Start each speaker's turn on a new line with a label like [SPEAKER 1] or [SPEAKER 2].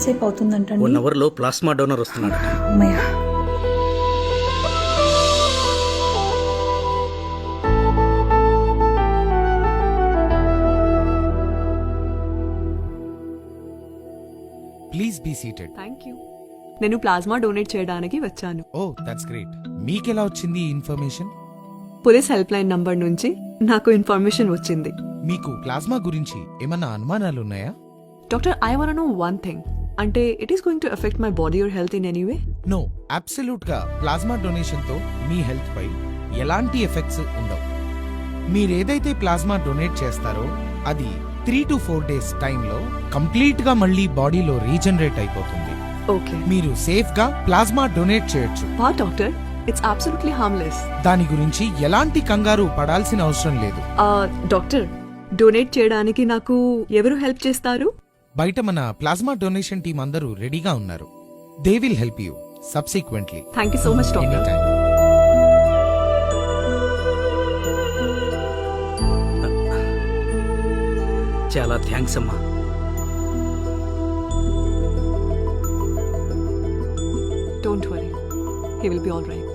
[SPEAKER 1] ఎంతసేపు అవుతుందంటండి?
[SPEAKER 2] 1 అవర్ లో ప్లాస్మా డోనర్ వస్తున్నాడు.
[SPEAKER 1] అమ్మయ్య.
[SPEAKER 3] Please be seated.
[SPEAKER 4] Thank you. నేను ప్లాస్మా డొనేట్ చేయడానికి వచ్చాను.
[SPEAKER 3] Oh that's great. మీకెలా వచ్చింది ఈ information?
[SPEAKER 4] Police help line number నుంచి నాకు ఇన్ఫర్మేషన్ వచ్చింది.
[SPEAKER 3] మీకు ప్లాస్మా గురించి ఏమన్నా అనుమానాలు ఉన్నాయా?
[SPEAKER 4] Doctor, I want know one thing. అంటే it is going to effect my body or health in any way?
[SPEAKER 3] No, absolute గా ప్లాస్మా డొనేషన్ తో మీ హెల్త్ పై ఎలాంటి ఎఫెక్ట్స్ ఉండవు. మీరేదైతే ప్లాస్మా డొనేట్ చేస్తారో అది 3 to 4 days టైంలో కంప్లీట్ గా మళ్ళీ బాడీలో రీజనరేట్ అయిపోతుంది.
[SPEAKER 4] ఓకే.
[SPEAKER 3] మీరు సేఫ్ గా ప్లాస్మా డొనేట్ చేయొచ్చు.
[SPEAKER 4] వా డాక్టర్, ఇట్స్ అబ్సల్యూట్లీ హార్మ్లెస్.
[SPEAKER 3] దాని గురించి ఎలాంటి కంగారు పడాల్సిన అవసరం లేదు.
[SPEAKER 4] డాక్టర్, డొనేట్ చేయడానికి నాకు ఎవరు హెల్ప్ చేస్తారు?
[SPEAKER 3] బయట మన ప్లాస్మా డొనేషన్ టీం అందరూ రెడీగా ఉన్నారు. They will help you subsequently.
[SPEAKER 4] Thank you so much doctor.
[SPEAKER 3] Anytime.
[SPEAKER 2] చాలా థ్యాంక్స్ అమ్మా.
[SPEAKER 4] Don't worry. He will be all right.